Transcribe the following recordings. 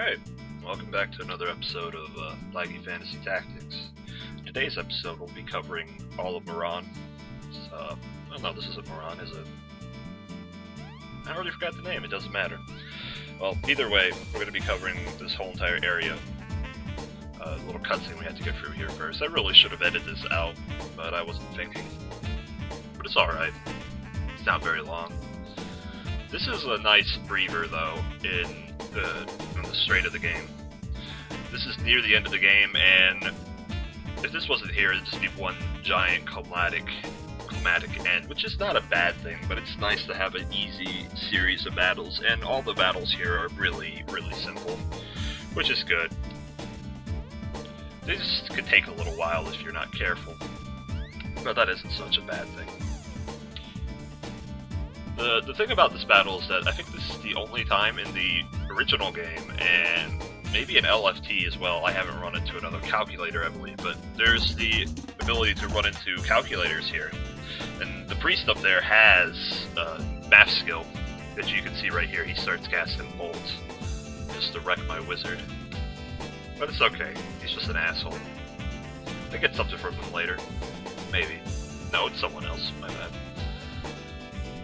Alright, welcome back to another episode of Laggy Fantasy Tactics. Today's episode will be covering all of Meirin. Oh no, this isn't Meirin, is it? I already forgot the name, it doesn't matter. Well, either way, we're going to be covering this whole entire area. A little cutscene we had to get through here first. I really should have edited this out, but I wasn't thinking. But it's alright. It's not very long. This is a nice breather, though, in the straight of the game. This is near the end of the game, and if this wasn't here, it'd just be one giant climatic end, which is not a bad thing, but it's nice to have an easy series of battles, and all the battles here are really, really simple, which is good. They just could take a little while if you're not careful, but that isn't such a bad thing. The thing about this battle is that I think this is the only time in the original game, and maybe in LFT as well, I haven't run into another calculator, I believe, but there's the ability to run into calculators here. And the priest up there has math skill, that you can see right here. He starts casting bolts just to wreck my wizard. But it's okay, he's just an asshole. I get something from him later. Maybe. No, it's someone else, my bad.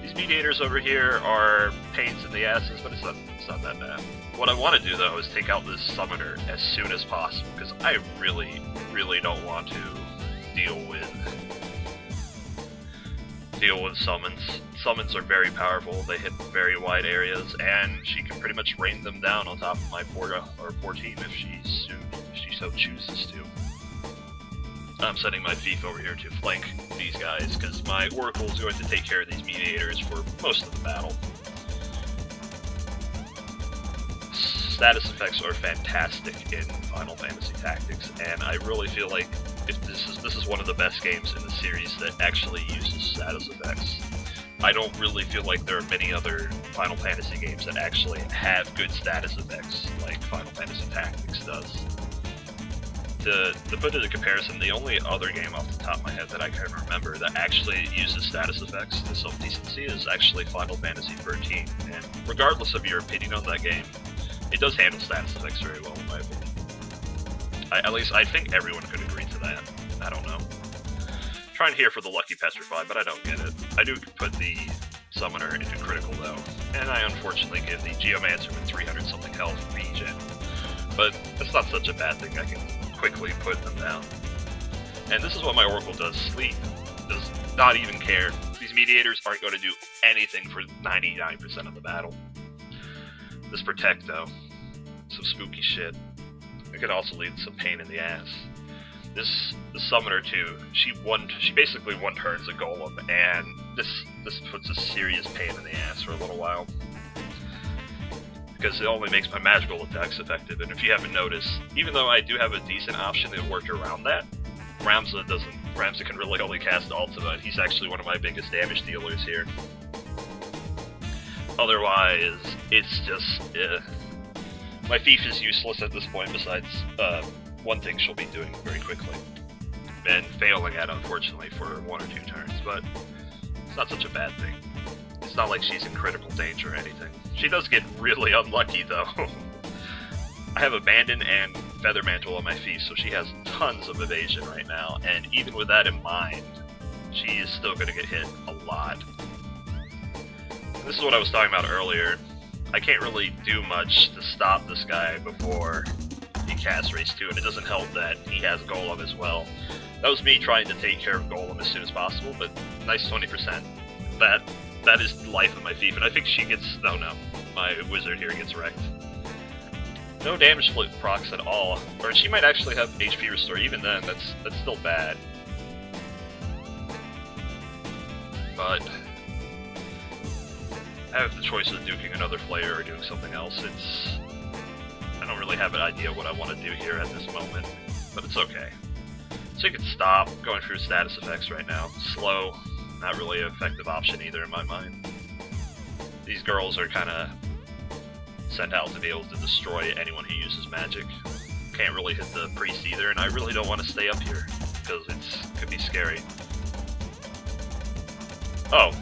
These mediators over here are pains in the asses, but it's not that bad. What I want to do, though, is take out this summoner as soon as possible, because I really, really don't want to deal with summons. Summons are very powerful, they hit very wide areas, and she can pretty much rain them down on top of my Porta, or Portine if she so chooses to. I'm sending my thief over here to flank these guys, because my Oracle is going to take care of these mediators for most of the battle. Status effects are fantastic in Final Fantasy Tactics, and I really feel like if this is one of the best games in the series that actually uses status effects. I don't really feel like there are many other Final Fantasy games that actually have good status effects like Final Fantasy Tactics does. To put it in comparison, the only other game off the top of my head that I can remember that actually uses status effects in some decency is actually Final Fantasy XIII, and regardless of your opinion on that game, it does handle status effects very well in my opinion. At least I think everyone could agree to that. I don't know. I'm trying here for the Lucky Petrify, but I don't get it. I do put the Summoner into critical though, and I unfortunately give the Geomancer with 300 something health regen. But that's not such a bad thing, I can quickly put them down. And this is what my Oracle does, sleep. Does not even care. These mediators aren't going to do anything for 99% of the battle. This Protect though, some spooky shit. It could also lead to some pain in the ass. The Summoner too, she basically one-turns a Golem, and this puts a serious pain in the ass for a little while. Because it only makes my magical attacks effective, and if you haven't noticed, even though I do have a decent option to work around that, Ramza can really only cast Ultima, and he's actually one of my biggest damage dealers here. Otherwise, it's just, my thief is useless at this point, besides one thing she'll be doing very quickly. And failing at, unfortunately, for 1 or 2 turns, but it's not such a bad thing. It's not like she's in critical danger or anything. She does get really unlucky, though. I have Abandon and Feather Mantle on my thief, so she has tons of evasion right now, and even with that in mind, she is still going to get hit a lot. This is what I was talking about earlier. I can't really do much to stop this guy before he casts Race 2, and it doesn't help that he has Golem as well. That was me trying to take care of Golem as soon as possible, but nice 20%. That is the life of my thief, and I think she gets... Oh no, my wizard here gets wrecked. No damage split procs at all, or she might actually have HP restore. Even then, that's still bad. But I have the choice of duking another Flayer or doing something else. I don't really have an idea what I want to do here at this moment, but it's okay. So you can stop going through status effects right now. Slow. Not really an effective option either in my mind. These girls are kind of sent out to be able to destroy anyone who uses magic. Can't really hit the priest either, and I really don't want to stay up here, because it could be scary. Oh,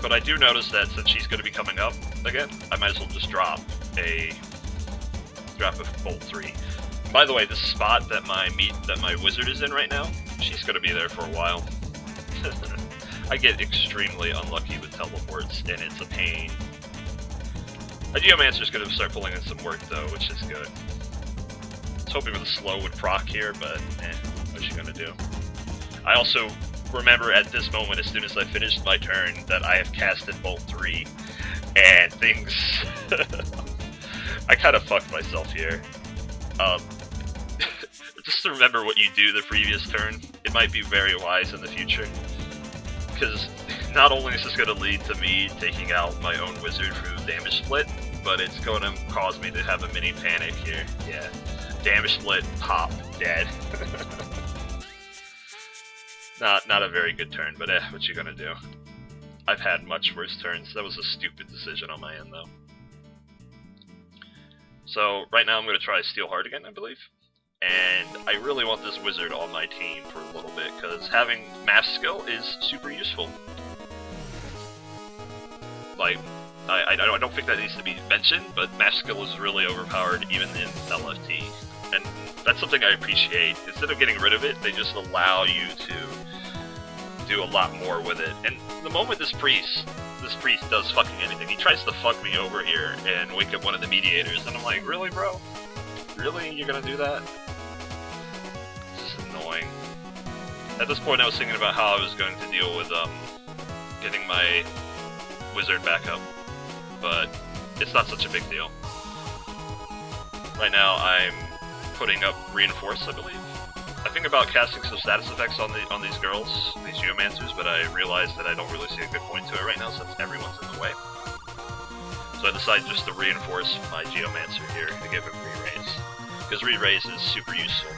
but I do notice that since she's going to be coming up again, I might as well just drop a drop a Bolt 3. By the way, the spot that my wizard is in right now, she's gonna be there for a while. I get extremely unlucky with teleports, and it's a pain. A Geomancer's gonna start pulling in some work though, which is good. I was hoping with a slow would proc here, but what's she gonna do? I also remember at this moment, as soon as I finished my turn, that I have casted Bolt 3, and things... I kind of fucked myself here. Just to remember what you do the previous turn, it might be very wise in the future. Because not only is this going to lead to me taking out my own wizard through damage split, but it's going to cause me to have a mini panic here. Yeah. Damage split, pop, dead. Not a very good turn, but what you gonna do? I've had much worse turns. That was a stupid decision on my end, though. So, right now I'm gonna try Steel Heart again, I believe. And I really want this wizard on my team for a little bit, because having math skill is super useful. Like, I don't think that needs to be mentioned, but math skill is really overpowered even in LFT. And that's something I appreciate. Instead of getting rid of it, they just allow you to do a lot more with it. And the moment this priest does fucking anything, he tries to fuck me over here and wake up one of the mediators, and I'm like, really, bro? Really? You're gonna do that? This is annoying. At this point I was thinking about how I was going to deal with getting my wizard back up, but it's not such a big deal. Right now I'm putting up Reinforce, I believe. I think about casting some status effects on these girls, these Geomancers, but I realized that I don't really see a good point to it right now since everyone's in the way. So I decided just to reinforce my Geomancer here to give it re-raise. Because re-raise is super useful.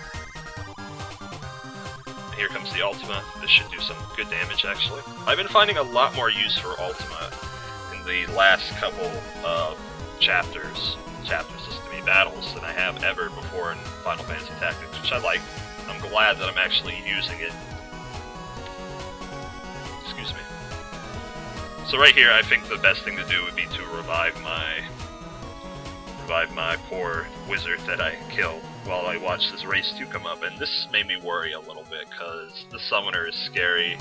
And here comes the Ultima. This should do some good damage, actually. I've been finding a lot more use for Ultima in the last couple of chapters, system battles, than I have ever before in Final Fantasy Tactics, which I like. I'm glad that I'm actually using it. Excuse me. So right here, I think the best thing to do would be to revive my poor wizard that I killed while I watch this race 2 come up, and this made me worry a little bit, because the summoner is scary.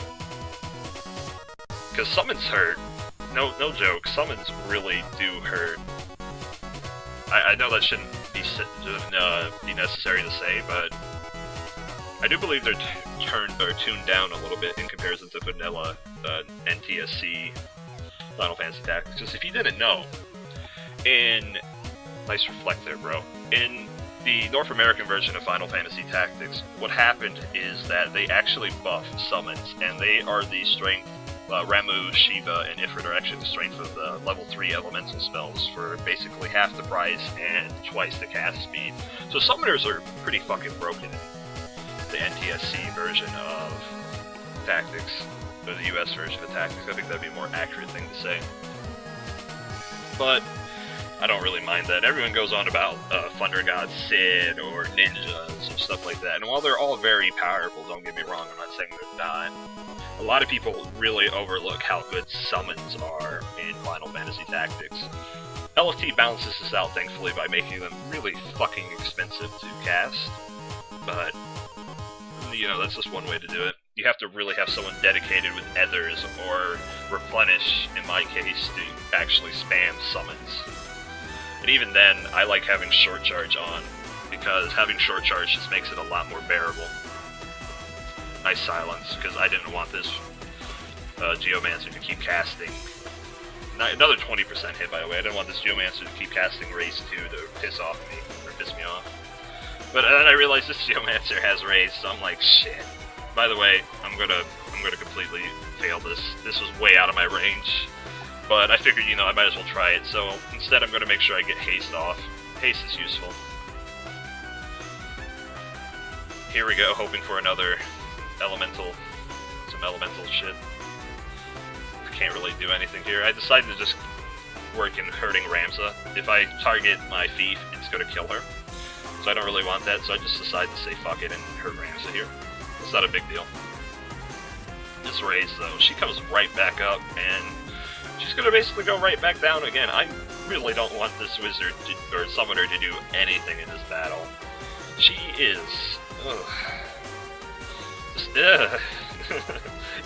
Because summons hurt. No joke, summons really do hurt. I know that shouldn't be necessary to say, but I do believe they're tuned down a little bit in comparison to vanilla NTSC Final Fantasy Tactics. Because if you didn't know, nice reflect there, bro. In the North American version of Final Fantasy Tactics, what happened is that they actually buff summons, and they are the strength. Ramu, Shiva, and Ifrit are actually the strength of the level 3 elemental spells for basically half the price and twice the cast speed. So summoners are pretty fucking broken in the NTSC version of Tactics, or the US version of Tactics. I think that'd be a more accurate thing to say. But I don't really mind that. Everyone goes on about Thunder God Sid or ninjas and stuff like that. And while they're all very powerful, don't get me wrong, I'm not saying they're not. A lot of people really overlook how good summons are in Final Fantasy Tactics. LFT balances this out, thankfully, by making them really fucking expensive to cast. But, you know, that's just one way to do it. You have to really have someone dedicated with ethers or replenish, in my case, to actually spam summons. And even then, I like having short charge on, because having short charge just makes it a lot more bearable. Nice silence, because I didn't want this Geomancer to keep casting. Another 20% hit, by the way. I didn't want this Geomancer to keep casting Race 2 to piss me off. But then I realized this Geomancer has Raise, so I'm like, shit. By the way, I'm gonna completely fail this. This was way out of my range. But I figured, you know, I might as well try it. So instead, I'm gonna make sure I get Haste off. Haste is useful. Here we go, hoping for another some elemental shit. I can't really do anything here. I decided to just work in hurting Ramza. If I target my thief, it's gonna kill her. So I don't really want that, so I just decided to say fuck it and hurt Ramza here. It's not a big deal. This raise, though, she comes right back up, and she's gonna basically go right back down again. really don't want this wizard or summoner to do anything in this battle. She is... ugh. Just, ugh.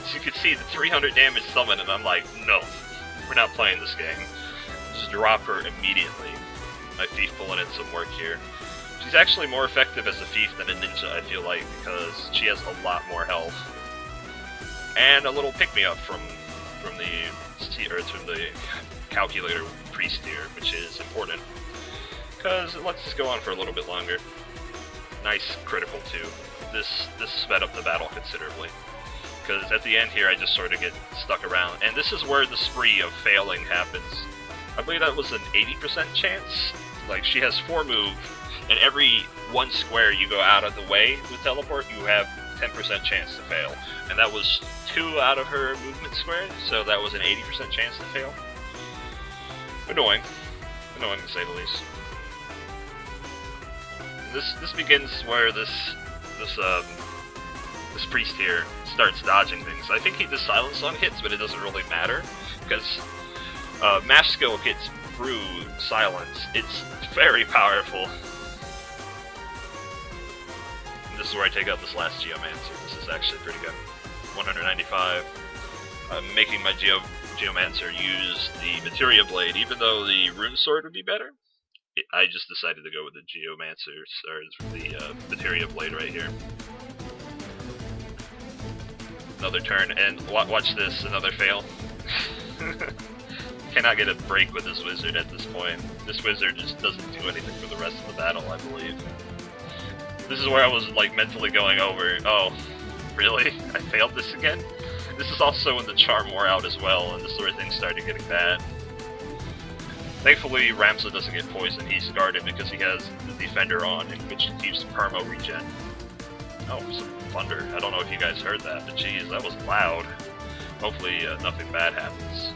As you can see, the 300 damage summon, and I'm like, no, we're not playing this game. Just drop her immediately. My thief pulling in some work here. She's actually more effective as a thief than a ninja, I feel like, because she has a lot more health. And a little pick-me-up from the calculator priest here, which is important, because it lets us go on for a little bit longer. Nice critical too. This sped up the battle considerably, because at the end here I just sort of get stuck around, and this is where the spree of failing happens. I believe that was an 80% chance. Like, she has 4 move, and every 1 square you go out of the way with teleport, you have 10% chance to fail. And that was 2 out of her movement squares, so that was an 80% chance to fail. Annoying. Annoying to say the least. This begins where this priest here starts dodging things. I think he does silence on hits, but it doesn't really matter, because mash skill gets through silence. It's very powerful. And this is where I take out this last Geomancer. This is actually pretty good. 195. I'm making my Geomancer use the Materia Blade, even though the Rune Sword would be better. I just decided to go with the Geomancer, or the Materia Blade right here. Another turn, and watch this, another fail. Cannot get a break with this wizard at this point. This wizard just doesn't do anything for the rest of the battle, I believe. This is where I was like mentally going over, oh, really? I failed this again? This is also when the charm wore out as well, and this is where things started getting bad. Thankfully, Ramsa doesn't get poisoned. He's guarded because he has the Defender on, which keeps perma regen. Oh, some thunder. I don't know if you guys heard that, but geez, that was loud. Hopefully, nothing bad happens.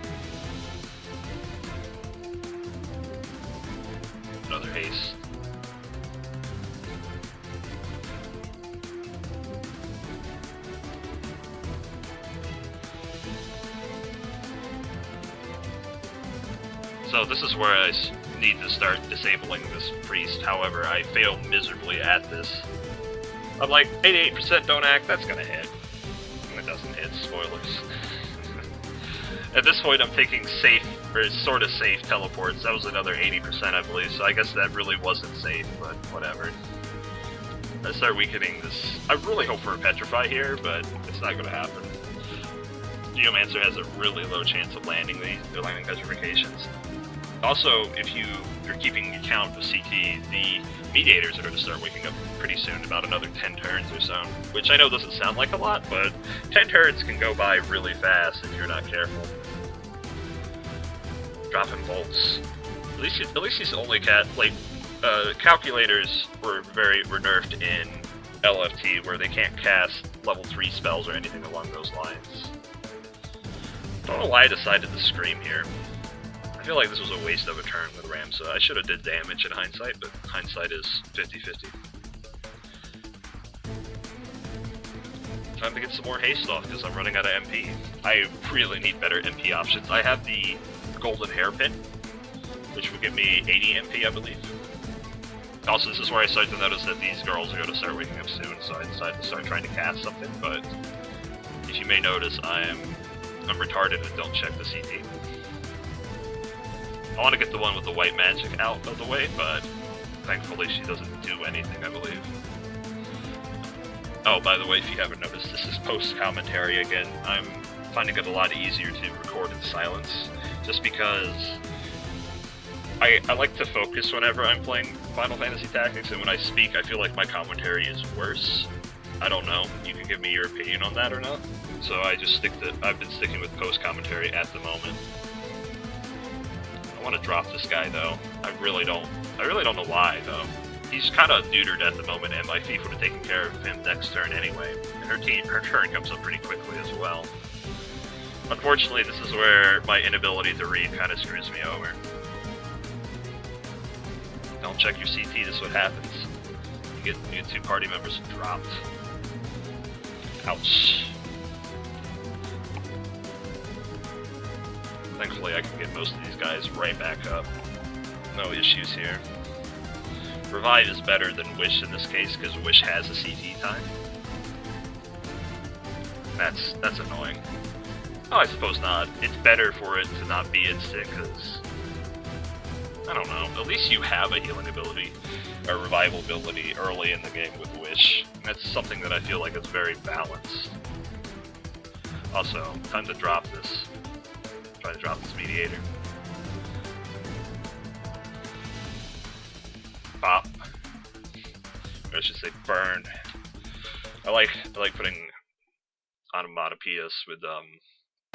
Another haste. So this is where I need to start disabling this priest. However, I fail miserably at this. I'm like, 88% don't act, that's gonna hit. And it doesn't hit, spoilers. At this point I'm taking safe, or sort of safe teleports. That was another 80% I believe, so I guess that really wasn't safe, but whatever. I start weakening this. I really hope for a Petrify here, but it's not gonna happen. Geomancer has a really low chance of landing landing petrifications. Also, if you're keeping account of CT, the mediators are going to start waking up pretty soon, about another 10 turns or so. Which I know doesn't sound like a lot, but 10 turns can go by really fast if you're not careful. Dropping bolts. At least he's only calculators were nerfed in LFT, where they can't cast level 3 spells or anything along those lines. Don't know why I decided to scream here. I feel like this was a waste of a turn with Ramsa. I should have did damage in hindsight, but hindsight is 50-50. Time to get some more haste off, because I'm running out of MP. I really need better MP options. I have the golden hairpin, which would give me 80 MP, I believe. Also, this is where I start to notice that these girls are going to start waking up soon, so I decided to start trying to cast something, but if you may notice, I'm retarded and don't check the CT. I want to get the one with the white magic out of the way, but thankfully she doesn't do anything, I believe. Oh, by the way, if you haven't noticed, this is post-commentary again. I'm finding it a lot easier to record in silence, just because I like to focus whenever I'm playing Final Fantasy Tactics, and when I speak, I feel like my commentary is worse. I don't know. You can give me your opinion on that or not. So I just I've been sticking with post-commentary at the moment. I want to drop this guy though. I really don't know why though. He's kind of neutered at the moment, and my thief would have taken care of him next turn anyway. And her turn comes up pretty quickly as well. Unfortunately, this is where my inability to read kind of screws me over. Don't check your CT, this is what happens. You get 2 party members dropped. Ouch. Thankfully, I can get most of these guys right back up. No issues here. Revive is better than Wish in this case, because Wish has a CT time. That's annoying. Oh, I suppose not. It's better for it to not be instant, because... I don't know. At least you have a healing ability, or revival ability, early in the game with Wish. That's something that I feel like is very balanced. Also, time to drop this. Try to drop this Mediator. Bop. Or I should say burn. I like putting onomatopoeias with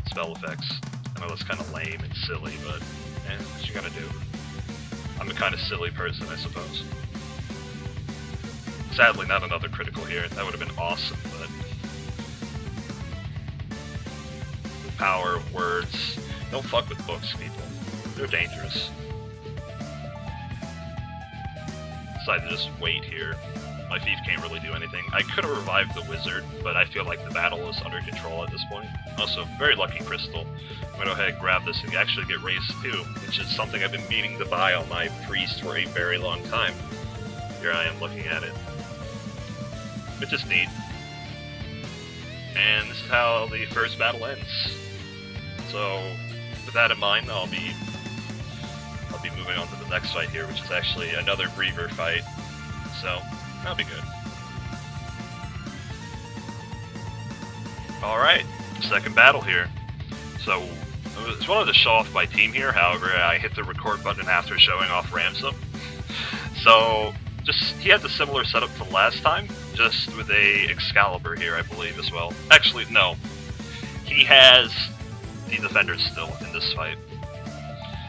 spell effects. I know that's kind of lame and silly, but what you gotta do. I'm a kind of silly person, I suppose. Sadly, not another critical here. That would have been awesome, but the power of words. Don't fuck with books, people. They're dangerous. Decide to just wait here. My thief can't really do anything. I could have revived the wizard, but I feel like the battle is under control at this point. Also, very lucky crystal. I'm gonna go ahead and grab this and actually get raised too, which is something I've been meaning to buy on my priest for a very long time. Here I am looking at it. It's just neat. And this is how the first battle ends. So, with that in mind, I'll be moving on to the next fight here, which is actually another Griever fight. So, that'll be good. Alright, second battle here. So, I just wanted to show off my team here, however, I hit the record button after showing off Ransom. So, he had the similar setup to last time, just with a Excalibur here, I believe, as well. Actually, no. He has the Defenders still in this fight.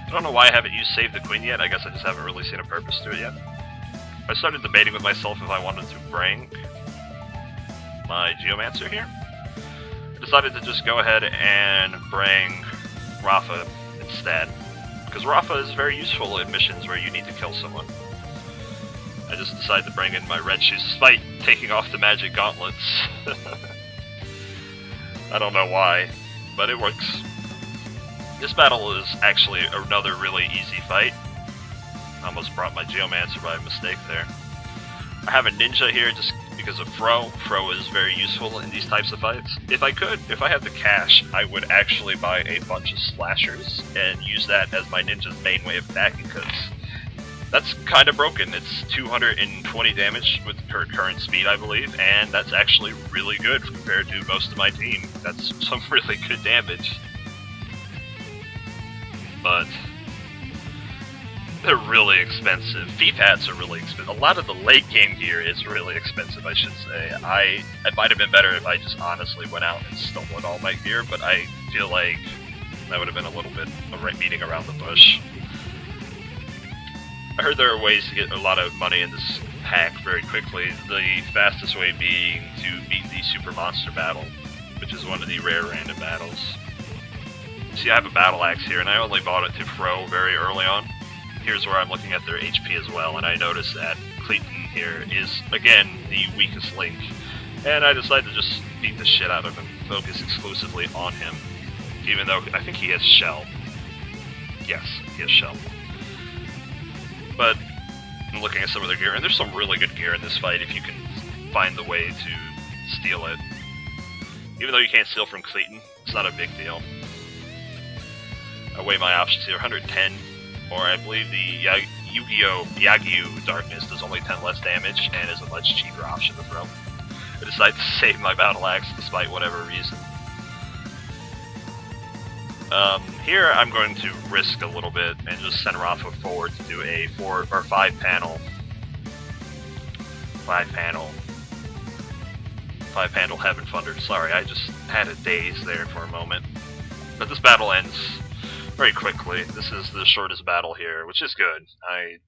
I don't know why I haven't used Save the Queen yet, I guess I just haven't really seen a purpose to it yet. I started debating with myself if I wanted to bring my Geomancer here. I decided to just go ahead and bring Rafa instead, because Rafa is very useful in missions where you need to kill someone. I just decided to bring in my Red Shoes, despite taking off the magic gauntlets. I don't know why, but it works. This battle is actually another really easy fight. I almost brought my Geomancer by mistake there. I have a Ninja here just because of Fro. Fro is very useful in these types of fights. If I had the cash, I would actually buy a bunch of slashers and use that as my Ninja's main way of attacking, because that's kind of broken. It's 220 damage with current speed, I believe, and that's actually really good compared to most of my team. That's some really good damage. But they're really expensive. Thief hats are really expensive. A lot of the late game gear is really expensive, I should say. It might have been better if I just honestly went out and stolen all my gear, but I feel like that would have been a little bit of beating around the bush. I heard there are ways to get a lot of money in this pack very quickly, the fastest way being to beat the Super Monster Battle, which is one of the rare random battles. See, I have a Battle Axe here, and I only bought it to Fro very early on. Here's where I'm looking at their HP as well, and I noticed that Clayton here is, again, the weakest link. And I decided to just beat the shit out of him, focus exclusively on him. Even though I think he has Shell. Yes, he has Shell. But I'm looking at some of their gear, and there's some really good gear in this fight if you can find the way to steal it. Even though you can't steal from Clayton, it's not a big deal. I weigh my options here, 110, or I believe the Yu-Gi-Oh! Yagyu Darkness does only 10 less damage and is a much cheaper option to throw. I decided to save my Battle Axe despite whatever reason. Here I'm going to risk a little bit and just send Rafa forward to do a 5 panel Heaven Thunder. Sorry, I just had a daze there for a moment. But this battle ends very quickly. This is the shortest battle here, which is good. I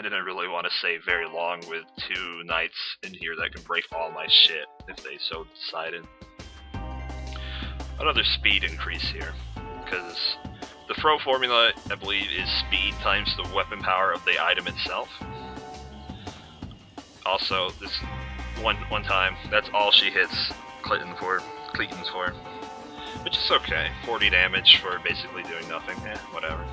didn't really want to stay very long with 2 knights in here that can break all my shit if they so decided. Another speed increase here, because the Fro formula, I believe, is speed times the weapon power of the item itself. Also, this one time, that's all she hits Clayton's for, which is okay. 40 damage for basically doing nothing. Whatever.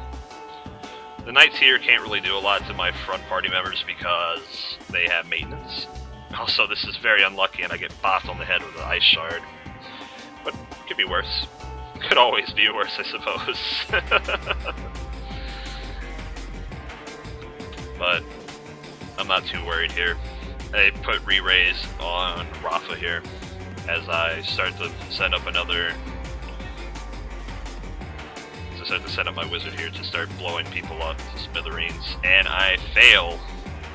The Knights here can't really do a lot to my front party members because they have maintenance. Also, this is very unlucky and I get bopped on the head with an ice shard. But it could be worse. Could always be worse, I suppose. But I'm not too worried here. I put re-raise on Rafa here as I start to send up another... Start to set up my wizard here to start blowing people up to smithereens, and I fail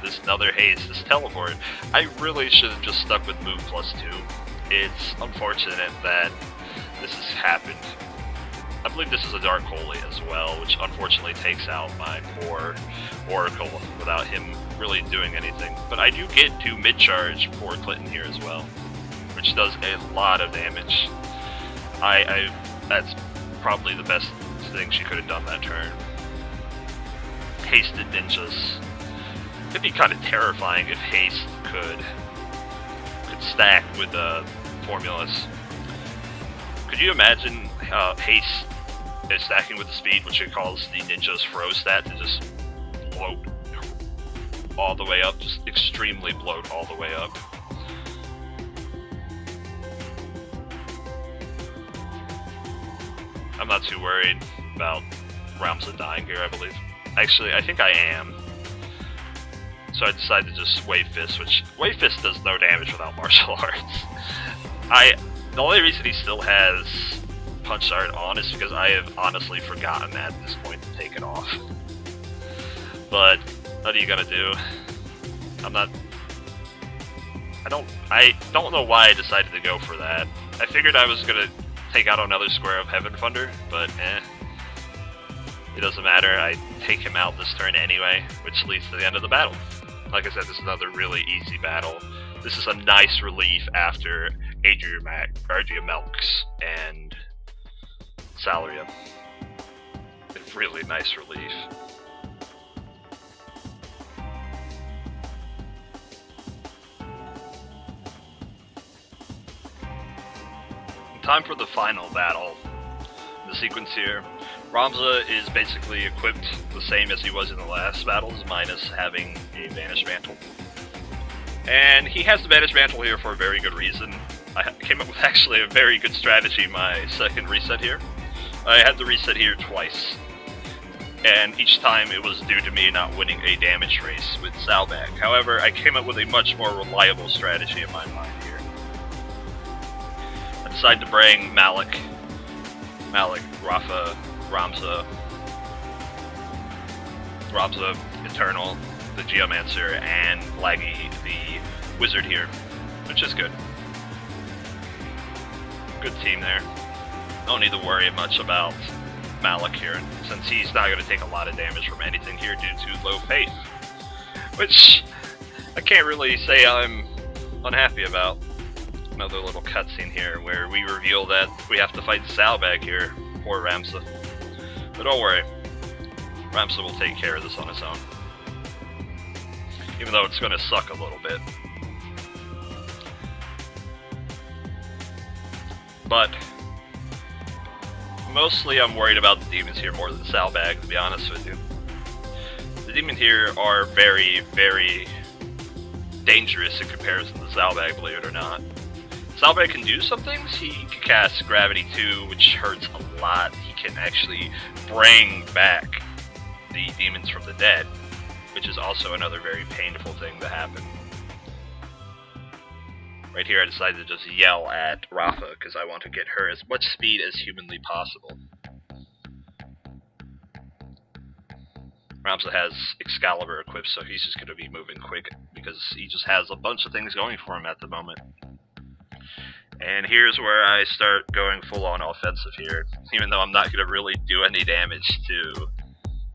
this another haste, this teleport. I really should have just stuck with move +2. It's unfortunate that this has happened. I believe this is a Dark Holy as well, which unfortunately takes out my poor Oracle without him really doing anything. But I do get to mid-charge for Clinton here as well, which does a lot of damage. That's probably the best thing she could have done that turn. Hasted ninjas. It'd be kind of terrifying if haste could stack with formulas. Could you imagine haste is stacking with the speed, which it calls the ninja's froze stat, to just bloat all the way up, just extremely bloat all the way up. I'm not too worried about Ramza dying here, I believe. Actually, I think I am. So I decided to just Wave Fist, which Wave Fist does no damage without martial arts. The only reason he still has Punch Art on is because I have honestly forgotten at this point to take it off. But what are you gonna do? I don't know why I decided to go for that. I figured I was gonna take out another square of Heaven Thunder, but it doesn't matter. I take him out this turn anyway, which leads to the end of the battle. Like I said, this is another really easy battle. This is a nice relief after Melks and Salaria. A really nice relief. Time for the final battle. The sequence here. Ramza is basically equipped the same as he was in the last battles, minus having a Vanish Mantle. And he has the Vanish Mantle here for a very good reason. I came up with actually a very good strategy my second reset here. I had to reset here twice. And each time it was due to me not winning a damage race with Salbag. However, I came up with a much more reliable strategy in my mind here. I decided to bring Malik, Rafa, Ramza, Eternal, the Geomancer, and Laggy, the Wizard here, which is good. Good team there. Don't need to worry much about Malik here, since he's not going to take a lot of damage from anything here due to low faith. Which I can't really say I'm unhappy about. Another little cutscene here where we reveal that we have to fight Salbag here for Ramza. But don't worry, Ramza will take care of this on his own. Even though it's going to suck a little bit. But mostly I'm worried about the demons here more than Salbag, to be honest with you. The demons here are very, very dangerous in comparison to Salbag, believe it or not. Salbag can do some things. He can cast Gravity 2, which hurts a lot. He can actually bring back the demons from the dead, which is also another very painful thing to happen. Right here I decided to just yell at Rafa, because I want to get her as much speed as humanly possible. Ramza has Excalibur equipped, so he's just going to be moving quick, because he just has a bunch of things going for him at the moment. And here's where I start going full-on offensive here. Even though I'm not going to really do any damage to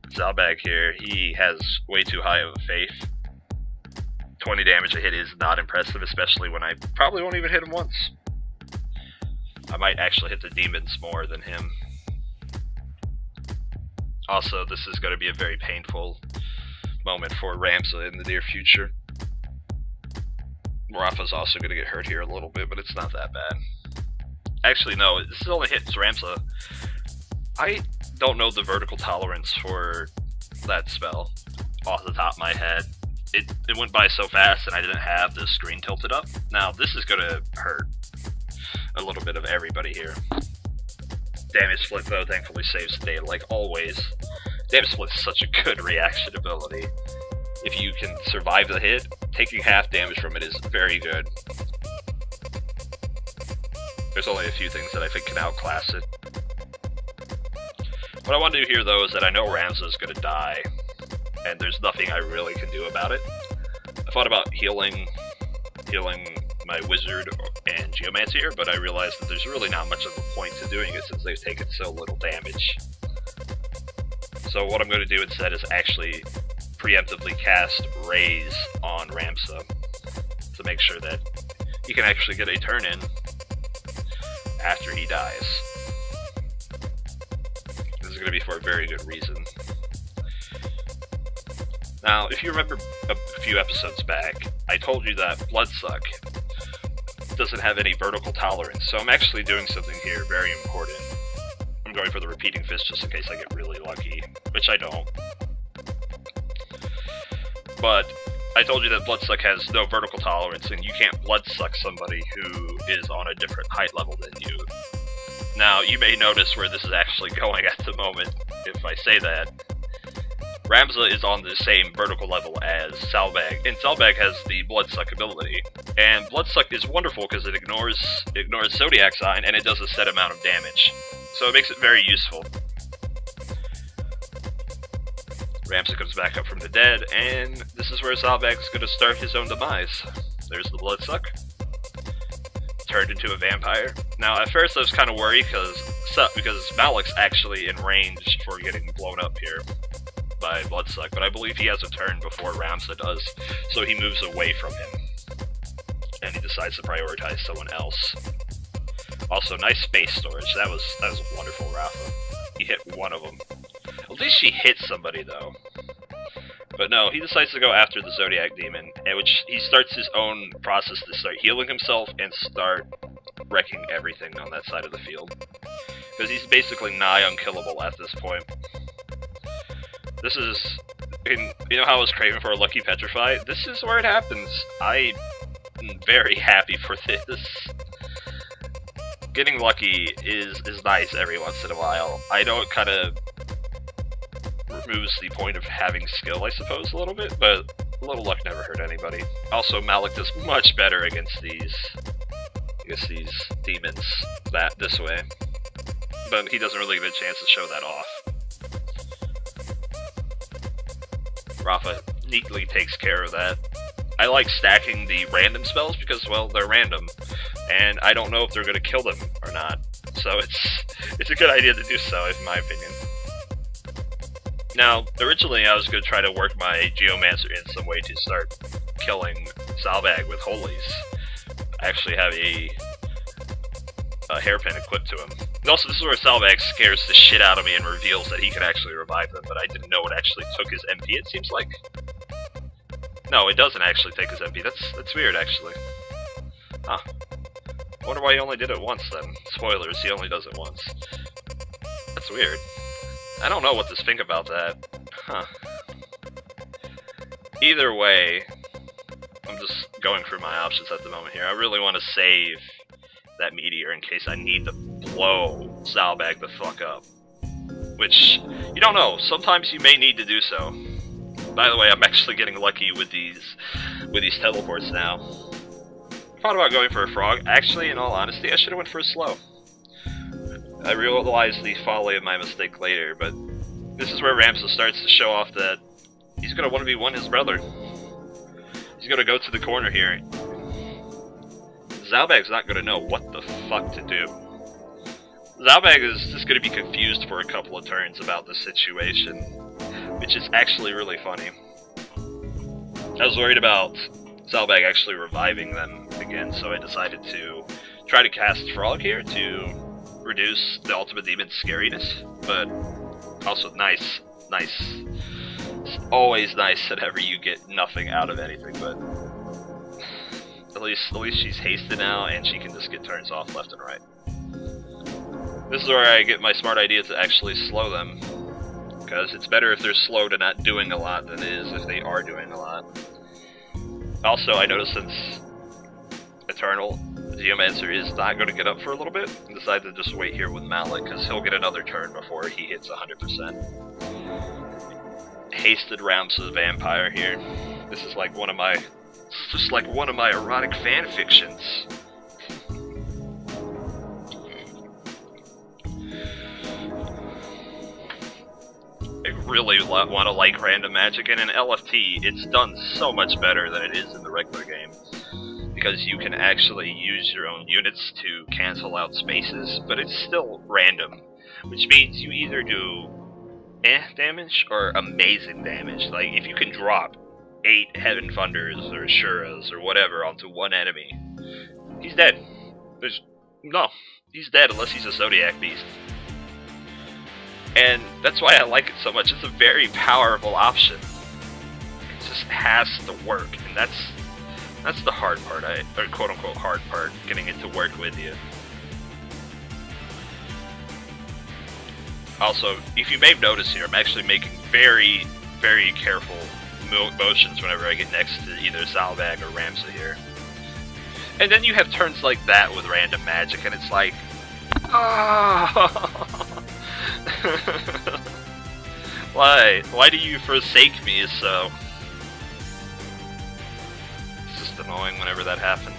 Salbag here, he has way too high of a faith. 20 damage a hit is not impressive, especially when I probably won't even hit him once. I might actually hit the demons more than him. Also, this is going to be a very painful moment for Ramza in the near future. Rafa's also going to get hurt here a little bit, but it's not that bad. Actually, no, this only hits Ramza. I don't know the vertical tolerance for that spell off the top of my head. It went by so fast and I didn't have the screen tilted up. Now, this is gonna hurt a little bit of everybody here. Damage Split, though, thankfully saves the day, like always. Damage Split is such a good reaction ability. If you can survive the hit, taking half damage from it is very good. There's only a few things that I think can outclass it. What I want to do here, though, is that I know Ramza is going to die, and there's nothing I really can do about it. I thought about healing my Wizard and Geomancer here, but I realized that there's really not much of a point to doing it since they've taken so little damage. So what I'm going to do instead is actually preemptively cast Raise on Ramza to make sure that he can actually get a turn in after he dies. This is going to be for a very good reason. Now, if you remember a few episodes back, I told you that Bloodsuck doesn't have any vertical tolerance, so I'm actually doing something here very important. I'm going for the Repeating Fist just in case I get really lucky, which I don't. But I told you that Bloodsuck has no vertical tolerance, and you can't Bloodsuck somebody who is on a different height level than you. Now, you may notice where this is actually going at the moment, if I say that. Ramza is on the same vertical level as Salbag, and Salbag has the Bloodsuck ability. And Bloodsuck is wonderful because it ignores Zodiac Sign, and it does a set amount of damage. So it makes it very useful. Ramza comes back up from the dead, and this is where Salbag's going to start his own demise. There's the Bloodsuck. Turned into a vampire. Now, at first I was kind of worried because Malik's actually in range for getting blown up here by Bloodsuck, but I believe he has a turn before Ramza does, so he moves away from him. And he decides to prioritize someone else. Also, nice space storage. That was wonderful, Rafa. He hit one of them. At least she hit somebody, though. But no, he decides to go after the Zodiac Demon, in which he starts his own process to start healing himself and start wrecking everything on that side of the field. Because he's basically nigh unkillable at this point. This is... you know how I was craving for a Lucky Petrify? This is where it happens. I'm very happy for this. Getting lucky is nice every once in a while. I know it kind of removes the point of having skill, I suppose, a little bit, but a little luck never hurt anybody. Also, Malik does much better against these demons this way, but he doesn't really get a chance to show that off. Rafa neatly takes care of that. I like stacking the random spells because, well, they're random, and I don't know if they're going to kill them or not, so it's a good idea to do so, in my opinion. Now, originally I was going to try to work my Geomancer in some way to start killing Salbag with Holies. I actually have a hairpin equipped to him. And also, this is where Salbag scares the shit out of me and reveals that he can actually revive them, but I didn't know it actually took his MP, it seems like. No, it doesn't actually take his MP. That's weird, actually. Huh. I wonder why he only did it once, then. Spoilers, he only does it once. That's weird. I don't know what to think about that. Huh. Either way, I'm just going through my options at the moment here. I really want to save that meteor in case I need to blow Salbag the fuck up. Which, you don't know. Sometimes you may need to do so. By the way, I'm actually getting lucky with these teleports now. I thought about going for a frog. Actually, in all honesty, I should have went for a slow. I realized the folly of my mistake later, but this is where Ramza starts to show off that he's going to 1v1 his brother. He's going to go to the corner here. Salbag's not going to know what the fuck to do. Salbag is just going to be confused for a couple of turns about the situation, which is actually really funny. I was worried about Salbag actually reviving them again, so I decided to try to cast Frog here to reduce the Ultimate Demon's scariness, but also nice. It's always nice whenever you get nothing out of anything, but at least she's hasted now, and she can just get turns off left and right. This is where I get my smart idea to actually slow them. because it's better if they're slow to not doing a lot than it is if they are doing a lot. Also, I noticed since Eternal, Geomancer is not going to get up for a little bit, and decided to just wait here with Mallet, because he'll get another turn before he hits 100%. Hasted Rounds of the Vampire here. This is like one of my... It's just like one of my erotic fan fictions. I really want to like random magic, and in LFT, it's done so much better than it is in the regular game. Because you can actually use your own units to cancel out spaces, but it's still random. Which means you either do damage or amazing damage. Like, if you can drop 8 Heaven Thunders or Shuras or whatever onto one enemy, he's dead. He's dead unless he's a Zodiac Beast. And that's why I like it so much. It's a very powerful option. It just has to work, and that's the hard part, or quote-unquote hard part, getting it to work with you. Also, if you may have noticed here, I'm actually making very, very careful motions whenever I get next to either Zalbag or Ramsa here. And then you have turns like that with random magic, and it's like... Why? Why do you forsake me so? It's just annoying whenever that happens.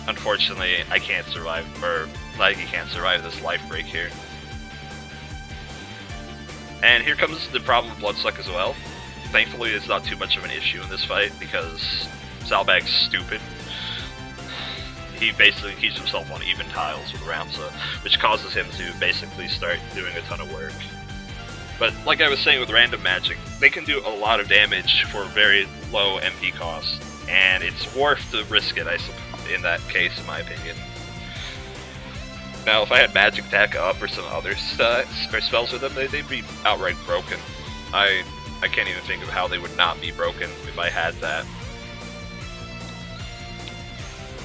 Unfortunately, I can't survive, or Nike can't survive this life break here. And here comes the problem with Bloodsuck as well. Thankfully, it's not too much of an issue in this fight, because Zalbag's stupid. He basically keeps himself on even tiles with Ramsa, which causes him to basically start doing a ton of work. But like I was saying with random magic, they can do a lot of damage for very low MP cost, and it's worth to risk it, I suppose, in that case, in my opinion. Now, if I had Magic Attack up or some other spells with them, they'd be outright broken. I can't even think of how they would not be broken if I had that.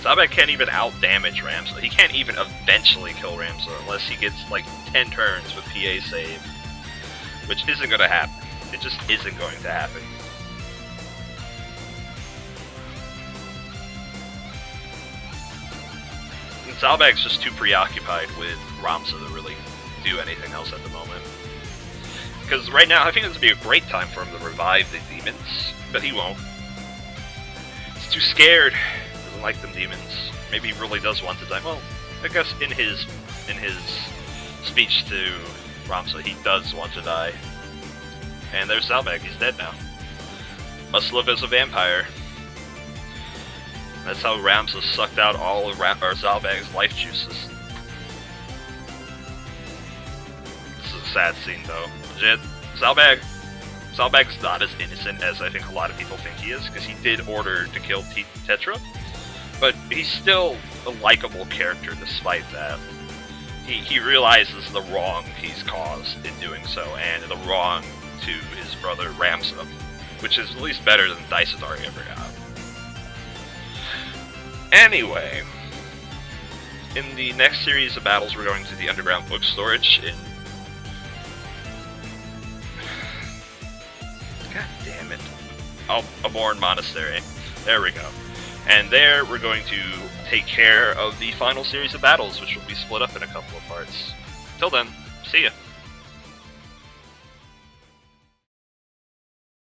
Zalbag can't even out-damage Ramsa. He can't even eventually kill Ramsa unless he gets like 10 turns with PA save. Which isn't going to happen. It just isn't going to happen. And Zalbag's just too preoccupied with Ramsa to really do anything else at the moment. Because right now, I think this would be a great time for him to revive the demons, but he won't. He's too scared. Doesn't like them demons. Maybe he really does want to die. Well, I guess in his speech to Ramsa, he does want to die. And there's Zalbag. He's dead now. Must live as a vampire. That's how Ramsa sucked out all of Zalbag's life juices. This is a sad scene, though. Legit, Zalbag's not as innocent as I think a lot of people think he is, because he did order to kill Tetra, but he's still a likable character despite that. He realizes the wrong he's caused in doing so, and the wrong to his brother Ramsa, which is at least better than Daisadari ever got. Anyway, in the next series of battles, we're going to the underground book storage in... God damn it. Oh, Aborn Monastery. There we go. And there, we're going to take care of the final series of battles, which will be split up in a couple of parts. Till then, see ya.